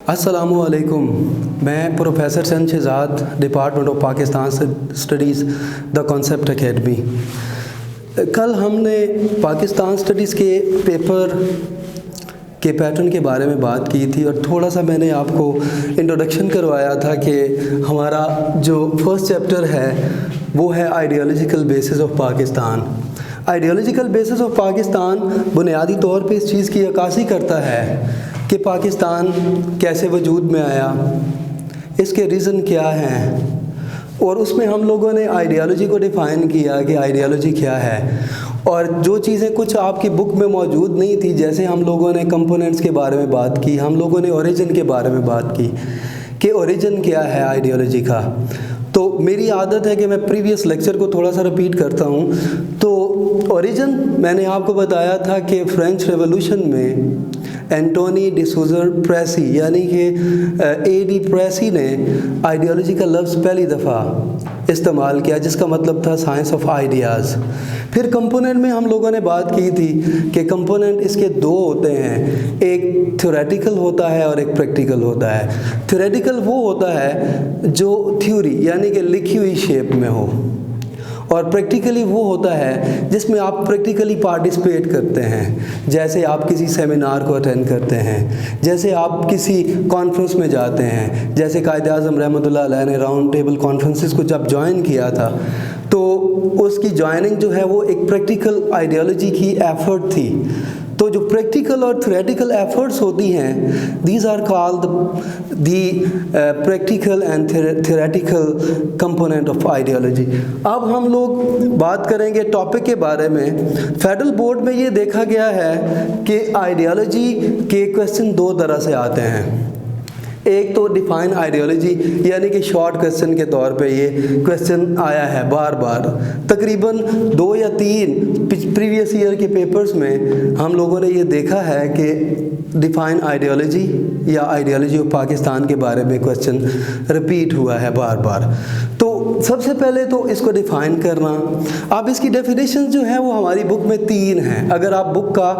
अस्सलामुअलैकुम। मैं प्रोफेसर सन Shahzad, department of Pakistan studies, the concept academy. कल हमने पाकिस्तान स्टडीज़ के पेपर के पैटर्न के बारे में बात की थी और थोड़ा सा मैंने आपको इंट्रोडक्शन करवाया था कि हमारा जो फर्स्ट चैप्टर है वो है ideological basis of Pakistan. Ideological basis of Pakistan बुनियादी तौर पे इस चीज़ की अक्कासी करता है कि पाकिस्तान कैसे वजूद में आया, इसके रीज़न क्या हैं, और उसमें हम लोगों ने आइडियोलॉजी को डिफ़ाइन किया कि आइडियोलॉजी क्या है। और जो चीज़ें कुछ आपकी बुक में मौजूद नहीं थी, जैसे हम लोगों ने कंपोनेंट्स के बारे में बात की, हम लोगों ने ओरिजिन के बारे में बात की कि ओरिजिन क्या है आइडियोलॉजी का। तो मेरी आदत है कि मैं प्रीवियस लेक्चर को थोड़ा सा रिपीट करता हूँ। तो ओरिजिन मैंने आपको बताया था कि फ्रेंच रेवोल्यूशन में एंटोनी डिसूज़र प्रेसी यानी कि A.D. प्रेसी ने आइडियोलॉजी का लफ्ज़ पहली दफ़ा इस्तेमाल किया, जिसका मतलब था साइंस ऑफ आइडियाज़। फिर कंपोनेंट में हम लोगों ने बात की थी कि कंपोनेंट इसके दो होते हैं, एक थ्योरेटिकल होता है और एक प्रैक्टिकल होता है। थ्योरेटिकल वो होता है जो थ्योरी यानी कि लिखी हुई शेप में हो, और प्रैक्टिकली वो होता है जिसमें आप प्रैक्टिकली पार्टिसिपेट करते हैं। जैसे आप किसी सेमिनार को अटेंड करते हैं, जैसे आप किसी कॉन्फ्रेंस में जाते हैं, जैसे कायद-ए-आज़म रहमतुल्लाह अलैह ने राउंड टेबल कॉन्फ्रेंसेस को जब ज्वाइन किया था तो उसकी ज्वाइनिंग जो है वो एक प्रैक्टिकल आइडियोलॉजी की एफर्ट थी। तो जो प्रैक्टिकल और थ्योरेटिकल एफर्ट्स होती हैं, these are called the practical and theoretical component of ideology. अब हम लोग बात करेंगे टॉपिक के बारे में। फेडरल बोर्ड में ये देखा गया है कि आइडियोलॉजी के क्वेश्चन दो तरह से आते हैं। एक तो डिफाइन आइडियोलॉजी यानी कि शॉर्ट क्वेश्चन के तौर पे ये क्वेश्चन आया है बार बार, तकरीबन 2 या 3 प्रीवियस ईयर के पेपर्स में हम लोगों ने ये देखा है कि डिफाइन आइडियोलॉजी या आइडियोलॉजी ऑफ पाकिस्तान के बारे में क्वेश्चन रिपीट हुआ है बार बार। तो सबसे पहले तो इसको डिफ़ाइन करना। अब इसकी डेफिनेशन जो है वो हमारी बुक में 3 हैं। अगर आप बुक का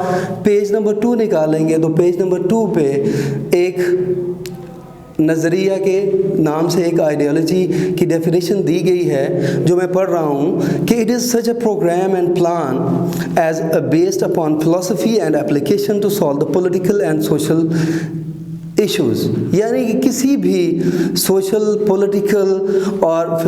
पेज नंबर 2 निकालेंगे तो पेज नंबर 2 पे एक नज़रिया के नाम से एक आइडियोलॉजी की डेफिनेशन दी गई है, जो मैं पढ़ रहा हूँ कि it is such a program and plan as based upon philosophy and application to solve the political and social issues. यानी कि किसी भी सोशल, पॉलिटिकल और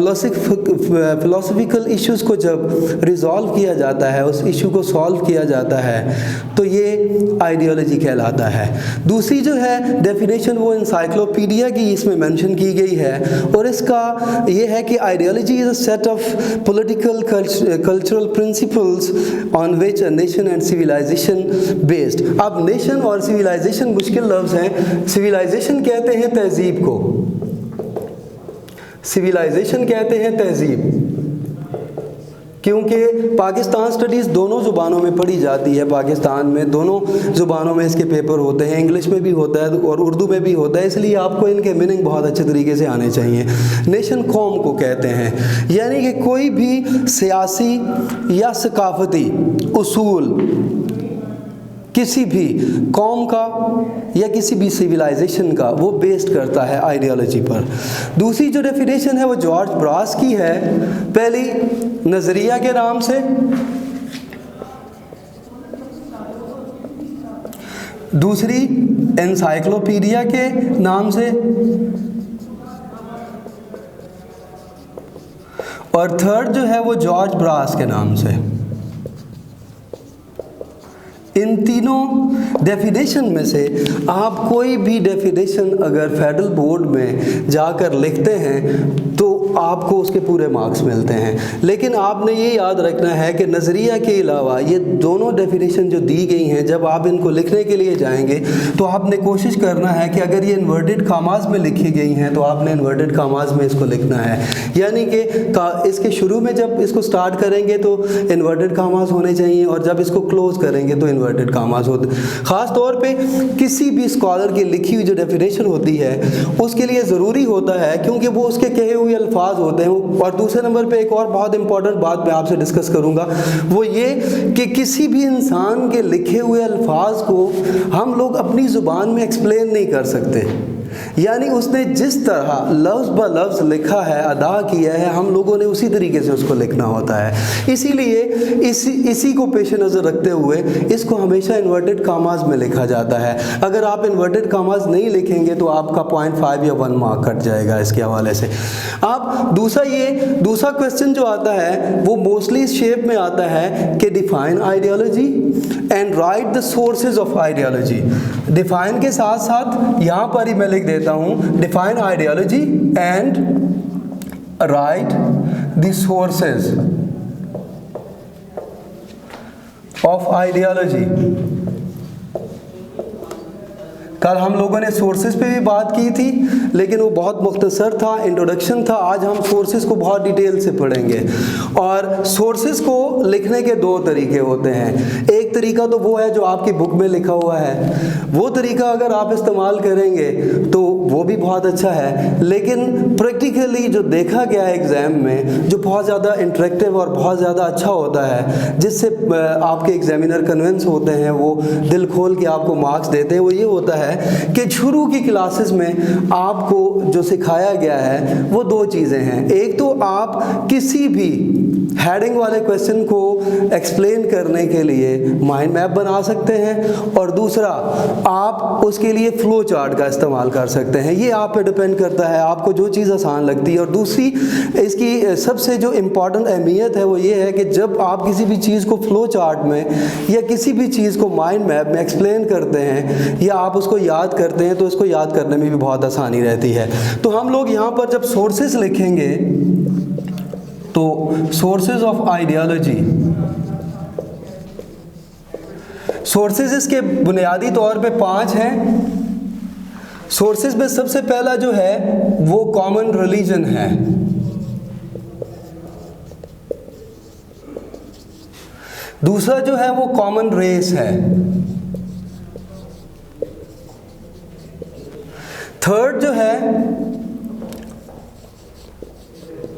फिलोसफिकल इश्यूज़ को जब रिज़ॉल्व किया जाता है, उस इशू को सॉल्व किया जाता है, तो ये आइडियोलॉजी कहलाता है। दूसरी जो है डेफिनेशन वो इंसाइक्लोपीडिया की इसमें मेंशन की गई है, और इसका ये है कि ideology is a set of political cultural principles on which a nation and civilization based. अब नेशन और सिविलाइजेशन मुश्किल लफ्ज़ हैं। सिविलाइजेशन कहते हैं तहजीब को, सिविलाइजेशन कहते हैं तहजीब, क्योंकि पाकिस्तान स्टडीज़ दोनों ज़ुबानों में पढ़ी जाती है। पाकिस्तान में दोनों ज़ुबानों में इसके पेपर होते हैं, इंग्लिश में भी होता है और उर्दू में भी होता है, इसलिए आपको इनके मीनिंग बहुत अच्छे तरीके से आने चाहिए। नेशन कौम को कहते हैं, यानी कि कोई भी सियासी या सकाफती उसूल किसी भी कौम का या किसी भी सिविलाइजेशन का वो बेस्ड करता है आइडियोलॉजी पर। दूसरी जो डेफिनेशन है वो जॉर्ज ब्रास की है, पहली नज़रिया के नाम से, दूसरी एनसाइक्लोपीडिया के नाम से, और थर्ड जो है वो जॉर्ज ब्रास के नाम से। इन तीनों डेफिनेशन में से आप कोई भी डेफिनेशन अगर फेडरल बोर्ड में जाकर लिखते हैं तो आपको उसके पूरे मार्क्स मिलते हैं। लेकिन आपने ये याद रखना है कि नज़रिया के अलावा ये दोनों डेफिनेशन जो दी गई हैं, जब आप इनको लिखने के लिए जाएंगे तो आपने कोशिश करना है कि अगर ये इन्वर्टेड कामाज में लिखी गई हैं तो आपने इन्वर्टेड कामाज में इसको लिखना है। यानी कि इसके शुरू में जब इसको स्टार्ट करेंगे तो इन्वर्टेड कामाज होने चाहिए, और जब इसको क्लोज करेंगे तो इन्वर्टेड कामाज होते। ख़ास तौर पे किसी भी स्कॉलर की लिखी हुई जो डेफिनेशन होती है उसके लिए ज़रूरी होता है, क्योंकि वो उसके कहे हुए अल्फाज होते हैं। और दूसरे नंबर पे एक और बहुत इंपॉर्टेंट बात मैं आपसे डिस्कस करूंगा, वो ये कि किसी भी इंसान के लिखे हुए अल्फाज को हम लोग अपनी ज़ुबान में एक्सप्लेन नहीं कर सकते। यानी उसने जिस तरह लफ्ज़ ब लफ्ज़ लिखा है, अदा किया है, हम लोगों ने उसी तरीके से उसको लिखना होता है। इसीलिए इसी को पेश नज़र रखते हुए इसको हमेशा इन्वर्टेड कामाज में लिखा जाता है। अगर आप इन्वर्टेड कामाज नहीं लिखेंगे तो आपका 0.5 या 1 मार्क कट जाएगा इसके हवाले से। आप दूसरा क्वेश्चन जो आता है वो मोस्टली इस शेप में आता है कि define ideology and right the sources of ideology. Define के साथ साथ यहाँ पर ही मैं लिख देता हूँ define ideology and right the sources of ideology. कल हम लोगों ने सोर्सेज पे भी बात की थी, लेकिन वो बहुत मुख्तसर था, इंट्रोडक्शन था। आज हम सोर्सेज को बहुत डिटेल से पढ़ेंगे। और सोर्सेज को लिखने के दो तरीके होते हैं। एक तरीका तो वो है जो आपकी बुक में लिखा हुआ है, वो तरीका अगर आप इस्तेमाल करेंगे तो वो भी बहुत अच्छा है। लेकिन प्रैक्टिकली जो देखा गया है एग्ज़ाम में, जो बहुत ज़्यादा इंटरेक्टिव और बहुत ज़्यादा अच्छा होता है, जिससे आपके एग्जामिनर कन्विंस होते हैं, वो दिल खोल के आपको मार्क्स देते हैं, वो ये होता है कि शुरू की क्लासेस में आपको जो सिखाया गया है वो दो चीज़ें हैं। एक तो आप किसी भी हेडिंग वाले क्वेश्चन को एक्सप्लेन करने के लिए माइंड मैप बना सकते हैं, और दूसरा आप उसके लिए फ्लो चार्ट का इस्तेमाल कर सकते हैं। ये आप पे डिपेंड करता है, आपको जो चीज़ आसान लगती है। और दूसरी इसकी सबसे जो इम्पॉर्टेंट अहमियत है वो ये है कि जब आप किसी भी चीज़ को फ्लो चार्ट में या किसी भी चीज़ को माइंड मैप में एक्सप्लेन करते हैं या आप उसको याद करते हैं तो इसको याद करने में भी बहुत आसानी रहती है। तो हम लोग यहाँ पर जब सोर्सेज लिखेंगे तो सोर्सेज ऑफ आइडियोलॉजी, सोर्सेज इसके बुनियादी तौर पे 5 हैं। सोर्सेज में सबसे पहला जो है वो कॉमन रिलीजन है। दूसरा जो है वो कॉमन रेस है। थर्ड जो है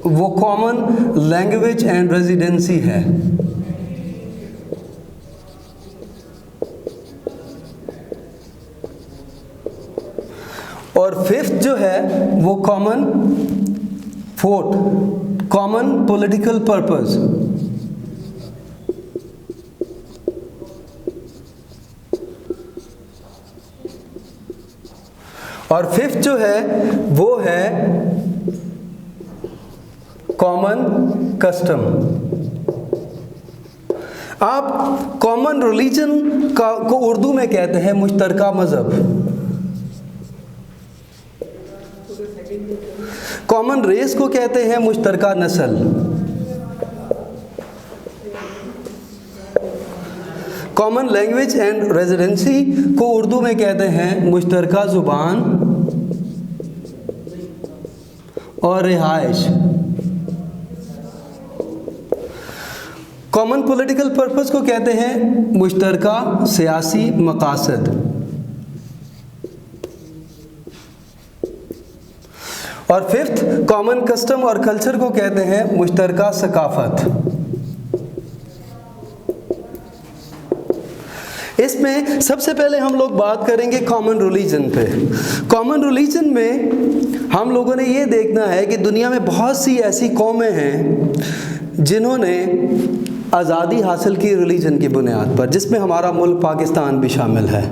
वो कॉमन लैंग्वेज एंड रेजिडेंसी है। और फिफ्थ जो है वो कॉमन पॉलिटिकल पर्पस। और फिफ्थ जो है वो है कॉमन कस्टम। आप कॉमन रिलीजन को उर्दू में कहते हैं मुश्तरका मज़हब। कॉमन रेस को कहते हैं मुश्तरका नस्ल। कॉमन लैंग्वेज एंड रेजिडेंसी को उर्दू में कहते हैं मुश्तरका ज़ुबान और रिहाइश। कॉमन पॉलिटिकल पर्पस को कहते हैं मुश्तरका सियासी मकासद। और फिफ्थ कॉमन कस्टम और कल्चर को कहते हैं मुश्तरका सकाफत। इसमें सबसे पहले हम लोग बात करेंगे कॉमन रिलीजन पे। कॉमन रिलीजन में हम लोगों ने ये देखना है कि दुनिया में बहुत सी ऐसी कौमें हैं जिन्होंने आज़ादी हासिल की रिलीजन की बुनियाद पर, जिसमें हमारा मुल्क पाकिस्तान भी शामिल है।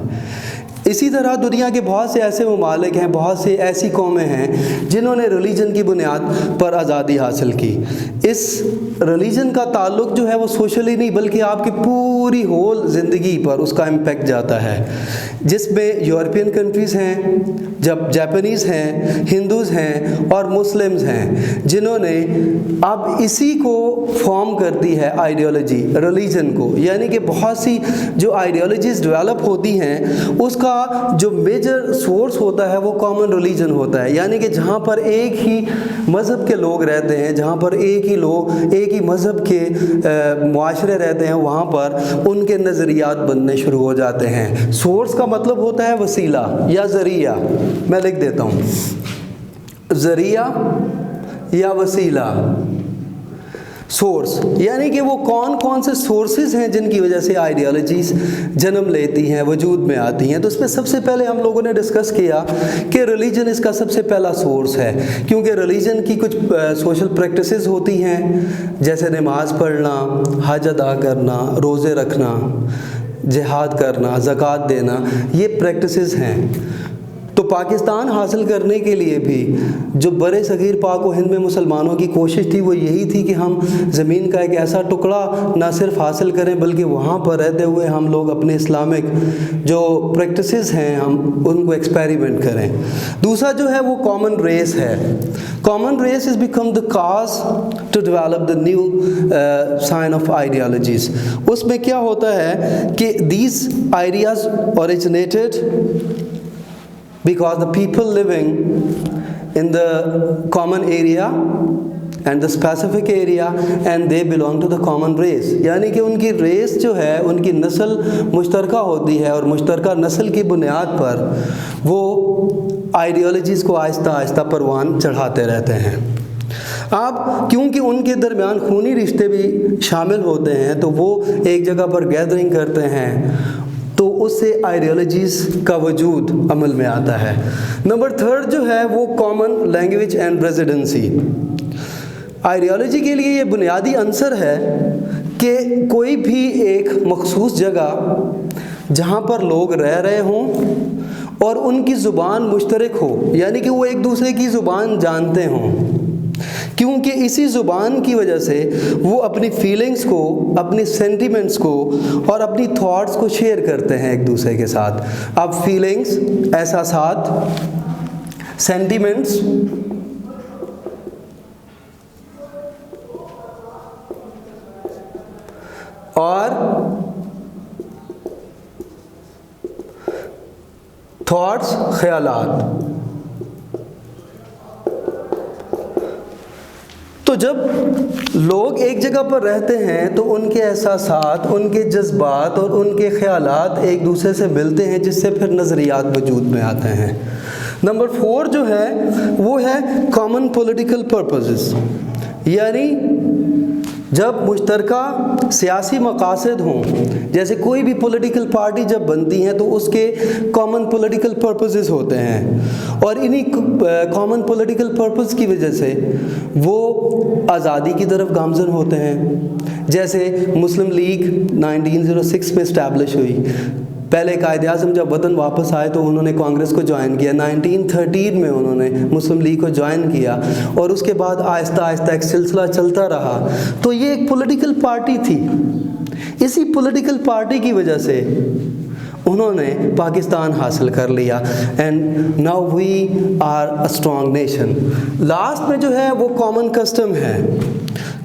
इसी तरह दुनिया के बहुत से ऐसे ममालिक हैं, बहुत से ऐसी कौमें हैं जिन्होंने रिलीजन की बुनियाद पर आज़ादी हासिल की। इस रिलीजन का ताल्लुक जो है वो सोशली नहीं बल्कि आपकी पूरी होल ज़िंदगी पर उसका इम्पेक्ट जाता है, जिसमें यूरोपियन कंट्रीज़ हैं, जब जापानीज़ हैं, हिंदूज़ हैं और मुस्लिम्स हैं, जिन्होंने अब इसी को फॉर्म कर दी है आइडियोलॉजी, रिलीजन को। यानी कि बहुत सी जो आइडियोलॉजीज़ डेवलप होती हैं उसका जो मेजर सोर्स होता है वो कॉमन रिलीजन होता है। यानी कि जहाँ पर एक ही मज़हब के लोग रहते हैं, जहाँ पर एक ही मज़हब के मुआशरे रहते हैं, वहाँ पर उनके नज़रियात बनने शुरू हो जाते हैं। सोर्स का मतलब होता है वसीला या ज़रिया। मैं लिख देता हूँ, ज़रिया या वसीला। सोर्स, यानी कि वो कौन कौन से सोर्सेज हैं जिनकी वजह से आइडियोलॉजीज जन्म लेती हैं, वजूद में आती हैं। तो इसमें सबसे पहले हम लोगों ने डिस्कस किया कि रिलीजन इसका सबसे पहला सोर्स है, क्योंकि रिलीजन की कुछ सोशल प्रैक्टिसेस होती हैं, जैसे नमाज पढ़ना, हज अदा करना, रोज़े रखना, जिहाद करना, ज़कात देना, ये प्रैक्टिसेस हैं। तो पाकिस्तान हासिल करने के लिए भी जो बड़े सगीर पाक व हिंद में मुसलमानों की कोशिश थी वो यही थी कि हम ज़मीन का एक ऐसा टुकड़ा ना सिर्फ हासिल करें बल्कि वहाँ पर रहते हुए हम लोग अपने इस्लामिक जो प्रैक्टिसेस हैं हम उनको एक्सपेरिमेंट करें। दूसरा जो है वो कॉमन रेस है। Common race is become the cause to develop the new sign of ideologies. उसमें क्या होता है कि these ideas originated because the people living in the common area and the specific area and they belong to the common race, यानी कि उनकी race जो है उनकी नस्ल मुश्तरका होती है और मुश्तरका नस्ल की बुनियाद पर वो आइडियोलॉजीज़ को आहिस्ता आहिस्ता परवान चढ़ाते रहते हैं। अब क्योंकि उनके दरमियान खूनी रिश्ते भी शामिल होते हैं तो वो एक जगह पर गैदरिंग करते हैं, तो उससे आइडियोलॉजीज़ का वजूद अमल में आता है। नंबर थर्ड जो है वो common language and residency. Ideology के लिए ये बुनियादी अंसर है कि कोई भी एक मखसूस जगह जहाँ पर लोग रह रहे हों और उनकी ज़ुबान मुश्तरक हो, यानी कि वो एक दूसरे की ज़ुबान जानते हों, क्योंकि इसी ज़ुबान की वजह से वो अपनी फीलिंग्स को, अपनी सेंटिमेंट्स को और अपनी थॉट्स को शेयर करते हैं एक दूसरे के साथ। अब फीलिंग्स, एहसासात, सेंटिमेंट्स और थॉट्स, ख्यालात। तो जब लोग एक जगह पर रहते हैं तो उनके एहसासात, उनके जज्बात और उनके ख़यालात एक दूसरे से मिलते हैं, जिससे फिर नज़रियात वजूद में आते हैं। नंबर 4 जो है वो है कॉमन पॉलिटिकल पर्पसेस, यानी जब मुश्तरका सियासी मकासद हों, जैसे कोई भी पॉलिटिकल पार्टी जब बनती हैं तो उसके कॉमन पॉलिटिकल पर्पसेस होते हैं और इन्हीं कॉमन पॉलिटिकल पर्पस की वजह से वो आज़ादी की तरफ गामज़न होते हैं। जैसे मुस्लिम लीग 1906 में इस्टेब्लिश हुई। पहले कायदे आज़म जब वतन वापस आए तो उन्होंने कांग्रेस को ज्वाइन किया। 1913 में उन्होंने मुस्लिम लीग को ज्वाइन किया और उसके बाद आहिस्ता आहिस्ता एक सिलसिला चलता रहा। तो ये एक पॉलिटिकल पार्टी थी। इसी पॉलिटिकल पार्टी की वजह से उन्होंने पाकिस्तान हासिल कर लिया and now we are a strong nation. Last में जो है वो कॉमन कस्टम है।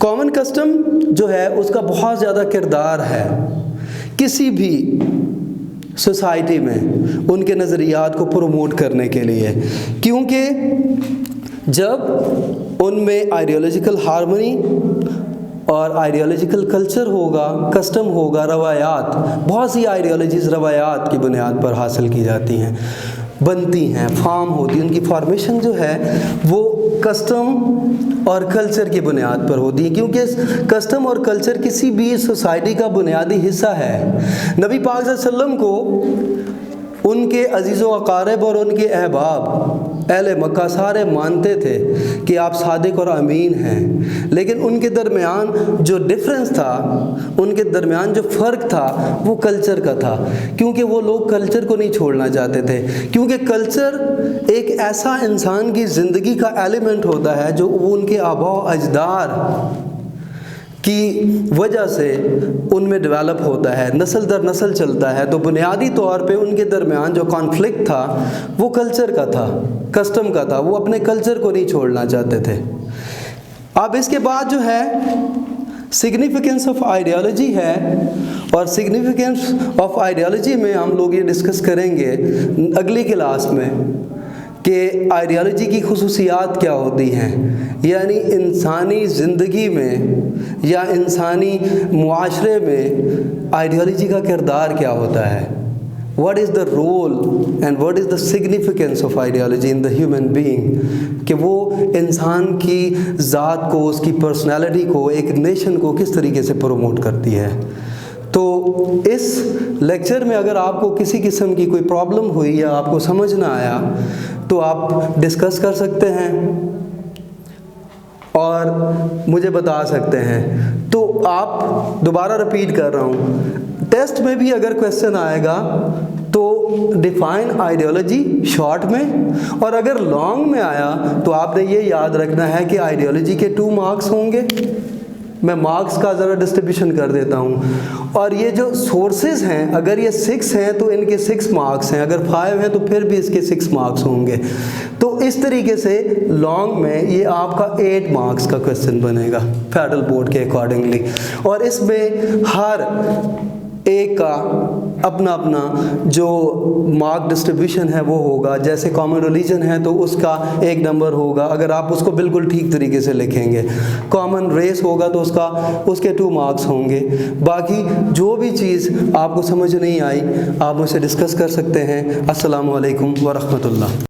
कॉमन कस्टम जो है उसका बहुत ज़्यादा किरदार है किसी भी सोसाइटी में उनके नज़रियात को प्रमोट करने के लिए, क्योंकि जब उनमें आइडियोलॉजिकल हार्मनी और आइडियोलॉजिकल कल्चर होगा, कस्टम होगा, रवायात, बहुत सी आइडियोलॉजीज़ रवायात की बुनियाद पर हासिल की जाती हैं, बनती हैं, फॉर्म होती हैं। उनकी फॉर्मेशन जो है वो कस्टम और कल्चर की बुनियाद पर होती है, क्योंकि कस्टम और कल्चर किसी भी सोसाइटी का बुनियादी हिस्सा है। नबी पाक सल्लल्लाहु अलैहि वसल्लम को उनके अजीज़ व अकारिब और उनके अहबाब अहले मक्का सारे मानते थे कि आप सादिक और अमीन हैं, लेकिन उनके दरमियान जो डिफरेंस था, उनके दरमियान जो फ़र्क था वो कल्चर का था, क्योंकि वो लोग कल्चर को नहीं छोड़ना चाहते थे। क्योंकि कल्चर एक ऐसा इंसान की ज़िंदगी का एलिमेंट होता है जो वो उनके आबा व अजदाद की वजह से उनमें डेवलप होता है, नस्ल दर नस्ल चलता है। तो बुनियादी तौर पे उनके दरमियान जो कॉन्फ्लिक्ट था वो कल्चर का था, कस्टम का था। वो अपने कल्चर को नहीं छोड़ना चाहते थे। अब इसके बाद जो है सिग्निफिकेंस ऑफ आइडियोलॉजी है, और सिग्निफिकेंस ऑफ आइडियोलॉजी में हम लोग ये डिस्कस करेंगे अगली क्लास में कि आइडियोलॉजी की खुसूसियात क्या होती हैं, यानी इंसानी ज़िंदगी में या इंसानी मुआशरे में आइडियोलॉजी का किरदार क्या होता है। What is the role and what is the significance of ideology in the human being, कि वो इंसान की ज़ात को, उसकी पर्सनैलिटी को, एक नेशन को किस तरीके से प्रमोट करती है। तो इस लेक्चर में अगर आपको किसी किस्म की कोई प्रॉब्लम हुई या आपको समझ ना आया तो आप डिस्कस कर सकते हैं और मुझे बता सकते हैं। तो आप, दोबारा रिपीट कर रहा हूँ, टेस्ट में भी अगर क्वेश्चन आएगा तो डिफाइन आइडियोलॉजी शॉर्ट में, और अगर लॉन्ग में आया तो आपने ये याद रखना है कि आइडियोलॉजी के 2 मार्क्स होंगे। मैं मार्क्स का ज़रा डिस्ट्रीब्यूशन कर देता हूँ। और ये जो सोर्सेज हैं, अगर ये 6 हैं तो इनके 6 मार्क्स हैं, अगर 5 हैं तो फिर भी इसके 6 मार्क्स होंगे। तो इस तरीके से लॉन्ग में ये आपका 8 मार्क्स का क्वेश्चन बनेगा फेडरल बोर्ड के अकॉर्डिंगली। और इसमें हर एक का अपना अपना जो मार्क डिस्ट्रीब्यूशन है वो होगा। जैसे कॉमन रिलीजन है तो उसका 1 नंबर होगा अगर आप उसको बिल्कुल ठीक तरीके से लिखेंगे। कॉमन रेस होगा तो उसके 2 मार्क्स होंगे। बाकी जो भी चीज़ आपको समझ नहीं आई आप मुझसे डिस्कस कर सकते हैं। अस्सलामु अलैकुम व रहमतुल्लाह।